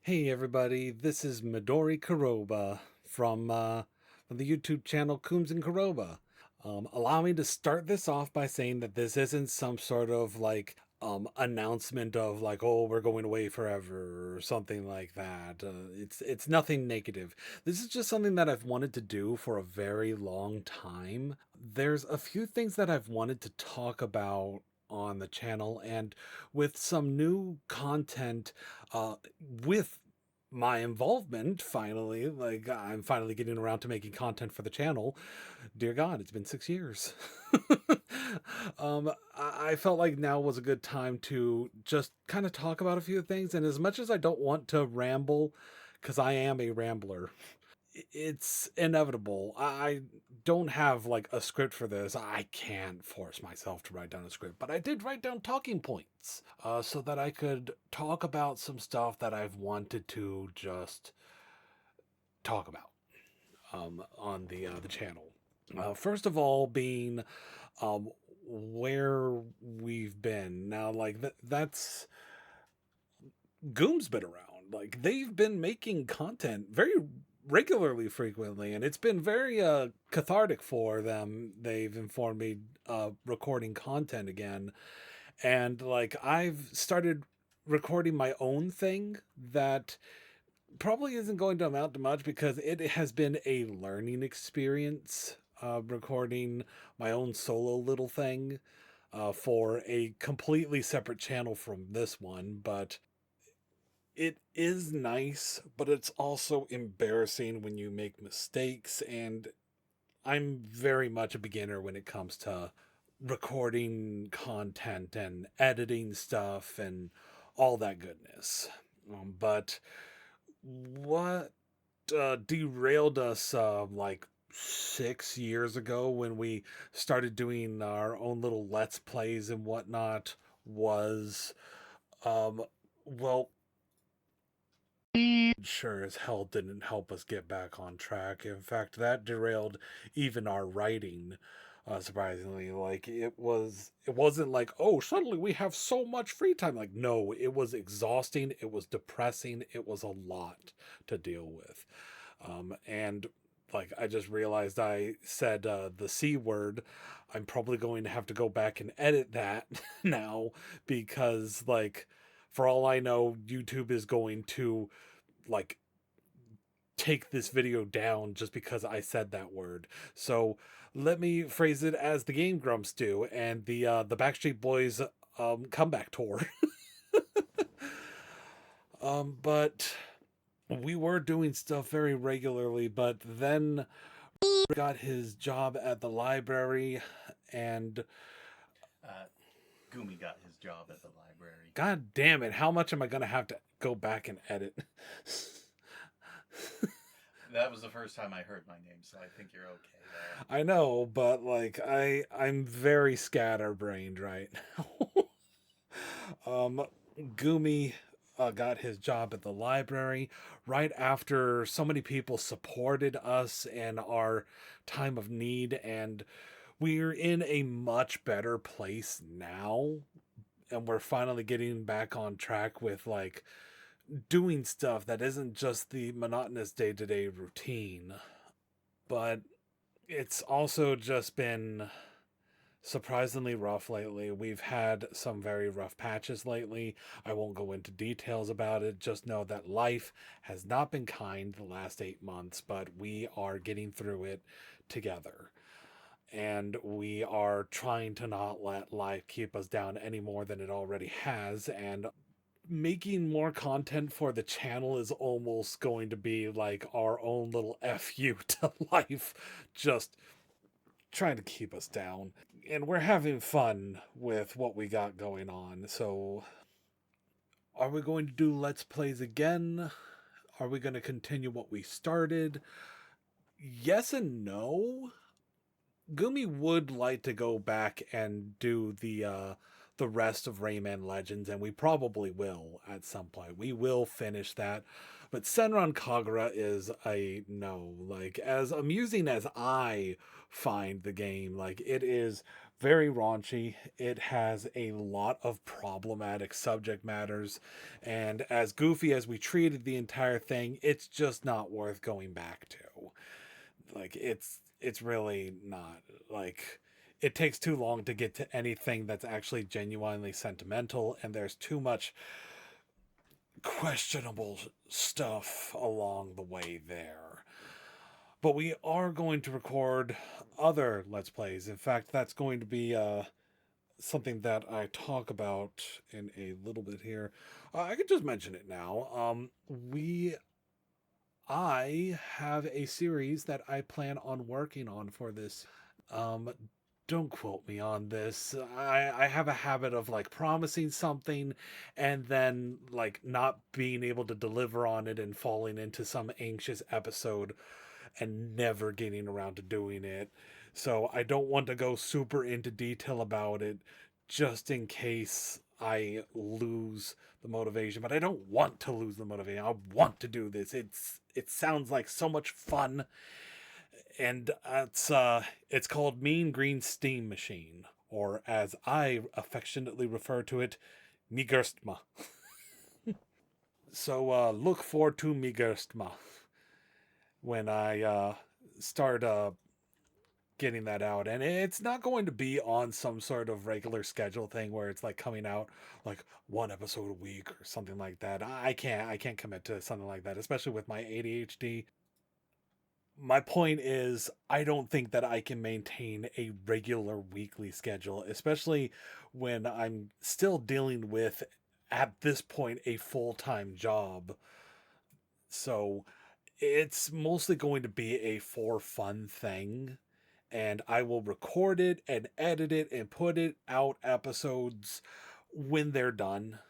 Hey everybody, this is Midori Kuroba from the YouTube channel Coombs and Kuroba. Allow me to start this off by saying that this isn't some sort of announcement of like, oh, we're going away forever or something like that. It's nothing negative. This is just something that I've wanted to do for a very long time. There's a few things that I've wanted to talk about on the channel, and with some new content, uh, with my involvement finally, like I'm finally getting around to making content for the channel. Dear God, it's been 6 years. I felt like now was a good time to just kind of talk about a few things. And as much as I don't want to ramble, because I am a rambler, it's inevitable. I don't have like a script for this. I can't force myself to write down a script, but I did write down talking points so that I could talk about some stuff that I've wanted to just talk about on the channel. First of all, being um, where we've been now. Like that's Goom's been around. Like they've been making content very regularly, frequently, and it's been very cathartic for them. They've informed me recording content again, and like I've started recording my own thing that probably isn't going to amount to much because it has been a learning experience recording my own solo little thing for a completely separate channel from this one. But it is nice, but it's also embarrassing when you make mistakes. And I'm very much a beginner when it comes to recording content and editing stuff and all that goodness. But what derailed us like 6 years ago when we started doing our own little let's plays and whatnot was um well, sure as hell didn't help us get back on track. In fact, that derailed even our writing. Surprisingly, like it wasn't like, oh, suddenly we have so much free time. Like, no, it was exhausting, it was depressing, it was a lot to deal with. And like I just realized I said the C word. I'm probably going to have to go back and edit that now, because like for all I know, YouTube is going to like take this video down just because I said that word. So let me phrase it as the Game Grumps do, and the Backstreet Boys comeback tour. But we were doing stuff very regularly, but then got his job at the library, and Uh, Gumi got his job at the library. god damn it, how much am I gonna have to go back and edit? That was the first time I heard my name, so I think you're okay there. I know, but like I'm very scatterbrained right now. um Gumi got his job at the library right after so many people supported us in our time of need, and we're in a much better place now, and we're finally getting back on track with like doing stuff that isn't just the monotonous day-to-day routine. But it's also just been surprisingly rough lately. We've had some very rough patches lately. I won't go into details about it. Just know that life has not been kind the last 8 months, but we are getting through it together. And we are trying to not let life keep us down any more than it already has. And making more content for the channel is almost going to be like our own little FU to life, just trying to keep us down. And we're having fun with what we got going on. So, are we going to do Let's Plays again? Are we going to continue what we started? Yes and no. Gumi would like to go back and do the rest of Rayman Legends, and we probably will at some point. We will finish that. But Senran Kagura is a no. Like, as amusing as I find the game, like, it is very raunchy. It has a lot of problematic subject matters, and as goofy as we treated the entire thing, it's just not worth going back to. Like it's really not. Like it takes too long to get to anything that's actually genuinely sentimental, and there's too much questionable stuff along the way there. But we are going to record other Let's Plays. In fact, that's going to be something that I talk about in a little bit here. I could just mention it now. I have a series that I plan on working on for this. Um, don't quote me on this. I have a habit of like promising something and then like not being able to deliver on it and falling into some anxious episode and never getting around to doing it. So I don't want to go super into detail about it just in case I lose the motivation, but I don't want to lose the motivation. I want to do this. It sounds like so much fun, and it's called Mean Green Steam Machine, or as I affectionately refer to it, Migerstma. So look forward to Migerstma when I start getting that out, and it's not going to be on some sort of regular schedule thing where it's like coming out like one episode a week or something like that. I can't commit to something like that, especially with my ADHD. My point is, I don't think that I can maintain a regular weekly schedule, especially when I'm still dealing with, at this point, a full-time job. So it's mostly going to be a for fun thing, and I will record it and edit it and put it out episodes when they're done.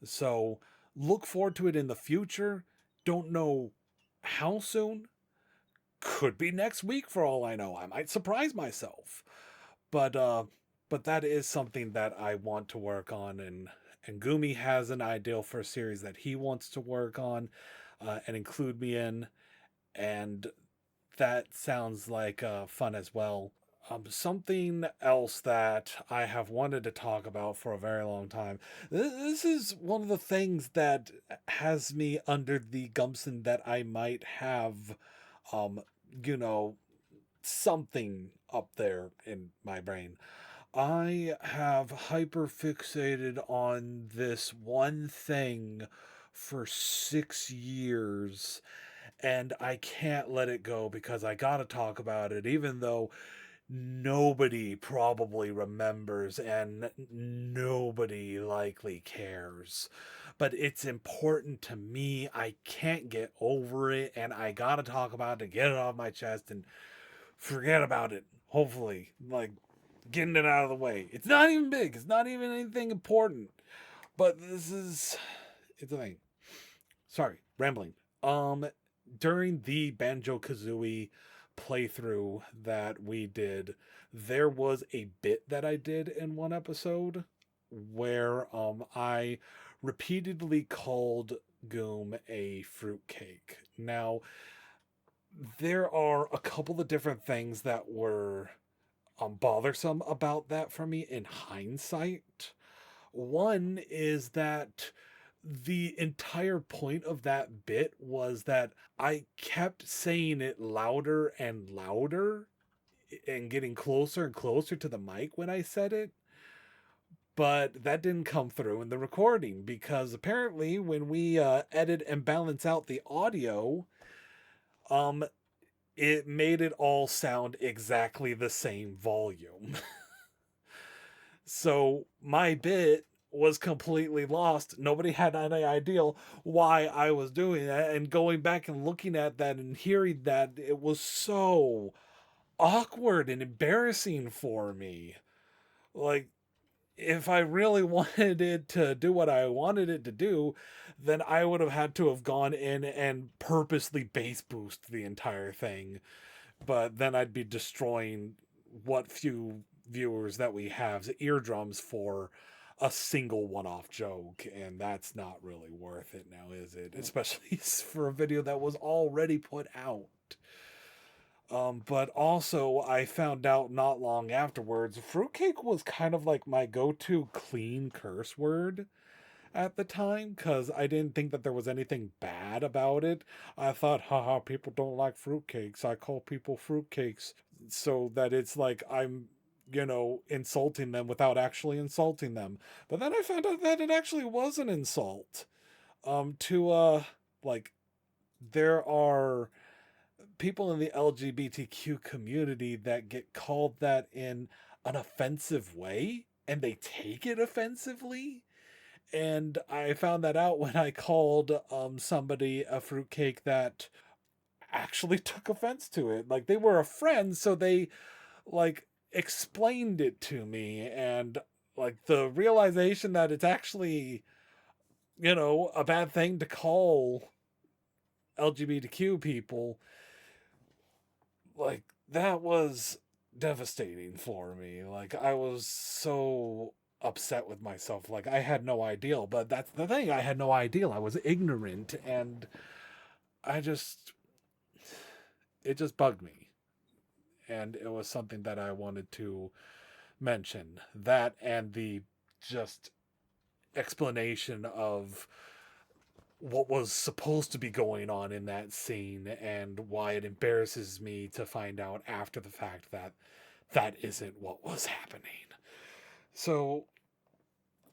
So look forward to it in the future. Don't know how soon. Could be next week for all I know. I might surprise myself. But but that is something that I want to work on, and Gumi has an ideal for a series that he wants to work on and include me in, and that sounds like fun as well. Something else that I have wanted to talk about for a very long time. This is one of the things that has me under the gumption that I might have, um, you know, something up there in my brain. I have hyper fixated on this one thing for 6 years, and I can't let it go because I gotta talk about it, even though nobody probably remembers and nobody likely cares. But it's important to me. I can't get over it, and I gotta talk about it, get it off my chest, and forget about it. Hopefully, like getting it out of the way. It's not even big. It's not even anything important. But it's a thing. Sorry, rambling. Um, During the Banjo Kazooie playthrough that we did, there was a bit that I did in one episode where I repeatedly called Goom a fruitcake. Now, there are a couple of different things that were bothersome about that for me in hindsight. One is that the entire point of that bit was that I kept saying it louder and louder and getting closer and closer to the mic when I said it. But that didn't come through in the recording because apparently when we edit and balance out the audio, um, it made it all sound exactly the same volume. So my bit was completely lost. Nobody had any idea why I was doing that. And going back and looking at that and hearing that, it was so awkward and embarrassing for me. Like, if I really wanted it to do what I wanted it to do, then I would have had to have gone in and purposely bass boost the entire thing. But then I'd be destroying what few viewers that we have's eardrums for a single one-off joke, and that's not really worth it now, is it? Especially for a video that was already put out. But also, I found out not long afterwards, fruitcake was kind of like my go-to clean curse word at the time because I didn't think that there was anything bad about it. I thought, haha, people don't like fruitcakes. I call people fruitcakes so that it's like I'm, insulting them without actually insulting them. But then I found out that it actually was an insult. Like, there are people in the LGBTQ community that get called that in an offensive way and they take it offensively. And I found that out when I called somebody a fruitcake that actually took offense to it. Like they were a friend, so they like explained it to me, and like the realization that it's actually, a bad thing to call LGBTQ people, like that was devastating for me. Like I was so upset with myself. Like I had no idea, but that's the thing. I had no idea. I was ignorant, and I just it just bugged me. And it was something that I wanted to mention. That and the just explanation of what was supposed to be going on in that scene and why it embarrasses me to find out after the fact that that isn't what was happening. So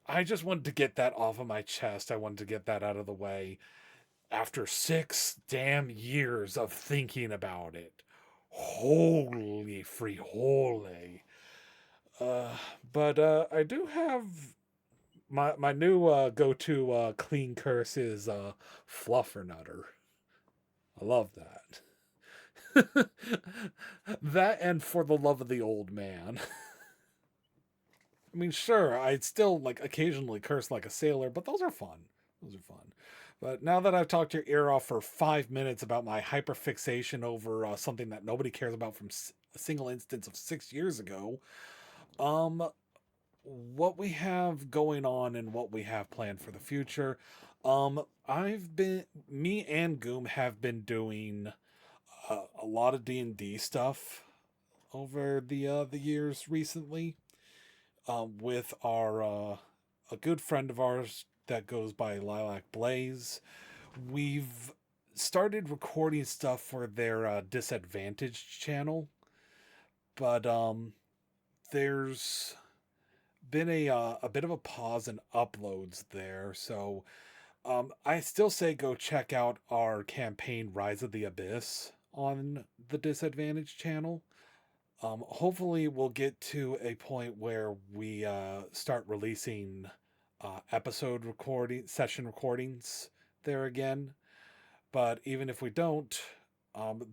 I just wanted to get that off of my chest. I wanted to get that out of the way after 6 damn years of thinking about it. Holy free holy. Uh, but I do have my new go-to clean curse is fluffernutter. I love that. That and for the love of the old man. I mean, sure, I'd still like occasionally curse like a sailor, but those are fun. Those are fun. But now that I've talked your ear off for 5 minutes about my hyperfixation over something that nobody cares about from a single instance of 6 years ago, um, what we have going on and what we have planned for the future, me and Goom have been doing a lot of D&D stuff over the years recently. With our a good friend of ours that goes by Lilac Blaze. We've started recording stuff for their Disadvantaged channel, but there's been a bit of a pause in uploads there. So I still say go check out our campaign Rise of the Abyss on the Disadvantaged channel. Hopefully, we'll get to a point where we start releasing session recordings there again. But even if we don't,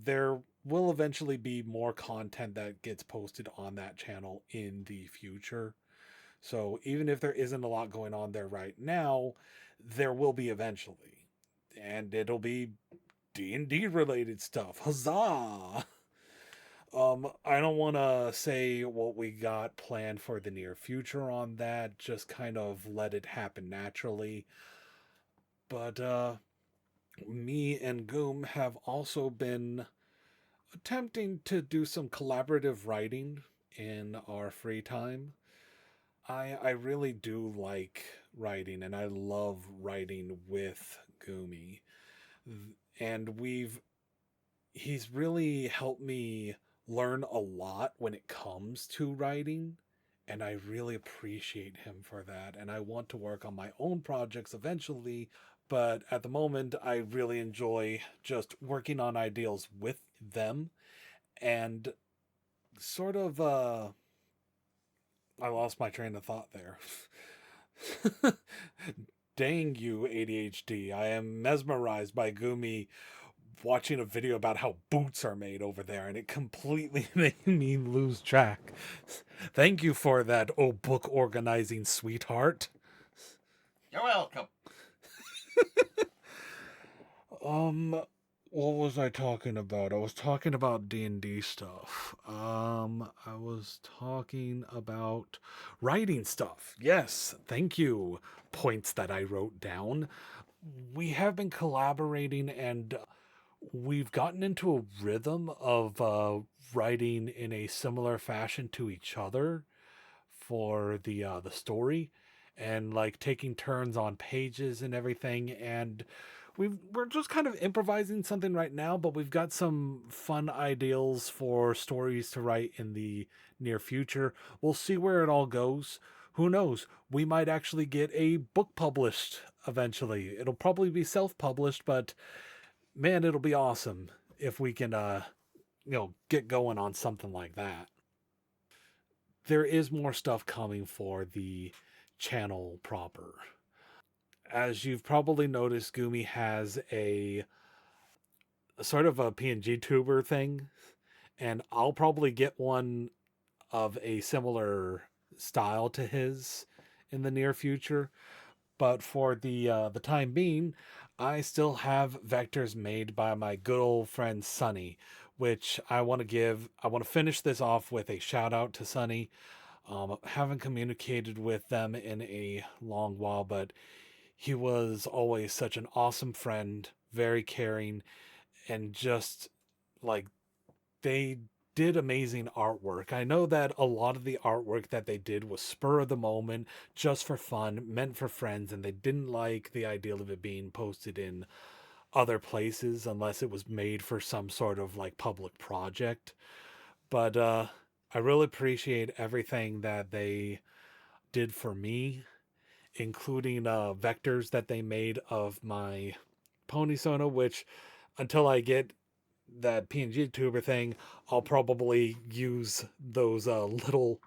there will eventually be more content that gets posted on that channel in the future. So even if there isn't a lot going on there right now, there will be eventually, and it'll be D&D related stuff. Huzzah! I don't want to say what we got planned for the near future on that. Just kind of let it happen naturally. But me and Goom have also been attempting to do some collaborative writing in our free time. I really do like writing, and I love writing with Goomy. And he's really helped me learn a lot when it comes to writing, and I really appreciate him for that. And I want to work on my own projects eventually, but at the moment I really enjoy just working on ideals with them. And sort of I lost my train of thought there. Dang you, ADHD. I am mesmerized by Gumi watching a video about how boots are made over there, and it completely made me lose track. Thank you for that, oh book organizing sweetheart. You're welcome. What was I talking about? I was talking about D&D stuff. I was talking about writing stuff. Yes, thank you. Points that I wrote down. We have been collaborating, and we've gotten into a rhythm of writing in a similar fashion to each other for the story, and like taking turns on pages and everything. And we're just kind of improvising something right now, but we've got some fun ideals for stories to write in the near future. We'll see where it all goes. Who knows? We might actually get a book published eventually. It'll probably be self-published, but man, it'll be awesome if we can get going on something like that. There is more stuff coming for the channel proper. As you've probably noticed, Gumi has a sort of a PNG tuber thing, and I'll probably get one of a similar style to his in the near future. But for the time being, I still have vectors made by my good old friend Sunny, which I want to give. I want to finish this off with a shout out to Sunny. Haven't communicated with them in a long while, but he was always such an awesome friend, very caring, and just like they did amazing artwork. I know that a lot of the artwork that they did was spur of the moment, just for fun, meant for friends, and they didn't like the idea of it being posted in other places unless it was made for some sort of like public project. But I really appreciate everything that they did for me, including vectors that they made of my pony Sona, which until I get that PNG tuber thing, I'll probably use those little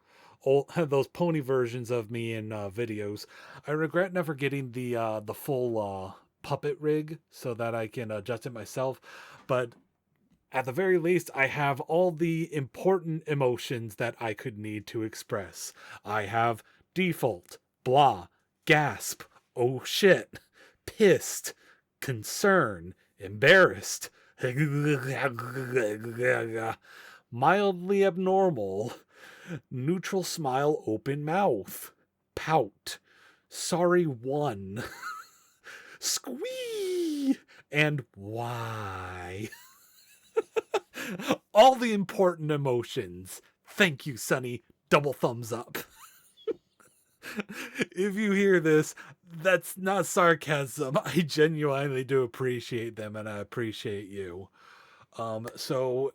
old those pony versions of me in videos. I regret never getting the full puppet rig so that I can adjust it myself, but at the very least, I have all the important emotions that I could need to express. I have default, blah, gasp, oh shit, pissed, concern, embarrassed, mildly abnormal, neutral smile, open mouth, pout, sorry one, squee, and why. All the important emotions. Thank you, Sunny. Double thumbs up. If you hear this, that's not sarcasm. I genuinely do appreciate them, and I appreciate you. So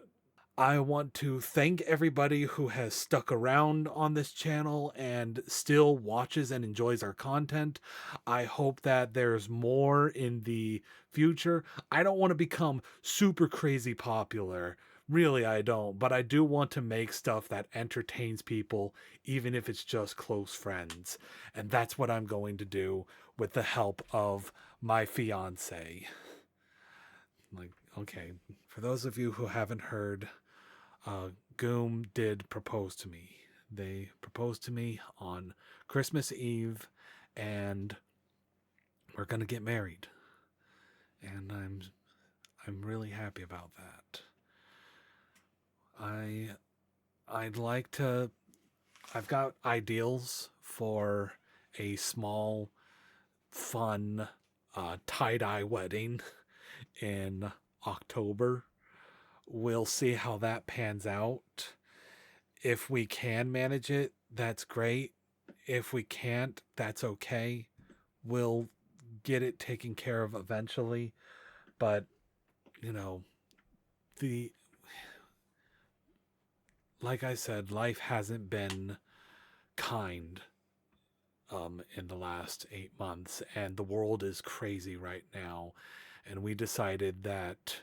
I want to thank everybody who has stuck around on this channel and still watches and enjoys our content. I hope that there's more in the future. I don't want to become super crazy popular. Really, I don't. But I do want to make stuff that entertains people, even if it's just close friends. And that's what I'm going to do with the help of my fiance. Like, okay, for those of you who haven't heard, Goom did propose to me. They proposed to me on Christmas Eve, and we're gonna get married. And I'm really happy about that. I I'd like to. I've got ideals for a small, fun, tie-dye wedding in October. We'll see how that pans out. If we can manage it, that's great. If we can't, that's okay. We'll get it taken care of eventually. But, you know, the like I said, life hasn't been kind in the last 8 months, and the world is crazy right now. And we decided that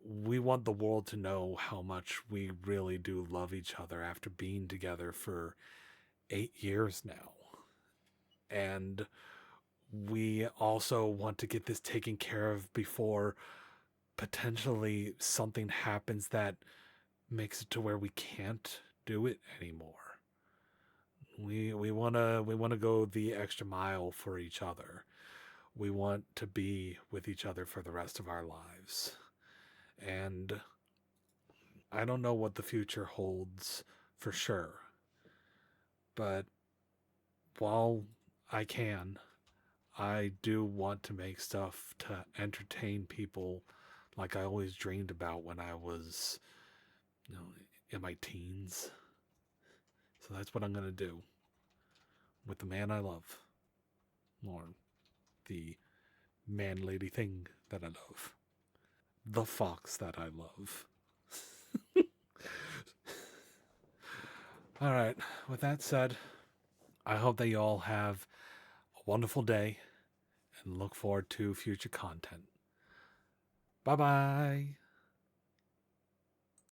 we want the world to know how much we really do love each other after being together for 8 years now. And we also want to get this taken care of before potentially something happens that makes it to where we can't do it anymore. We want to go the extra mile for each other. We want to be with each other for the rest of our lives. And I don't know what the future holds for sure. But while I can, I do want to make stuff to entertain people like I always dreamed about when I was, in my teens. So that's what I'm going to do with the man I love, or the man lady thing that I love, the fox that I love. All right, with that said, I hope that you all have a wonderful day and look forward to future content. Bye bye.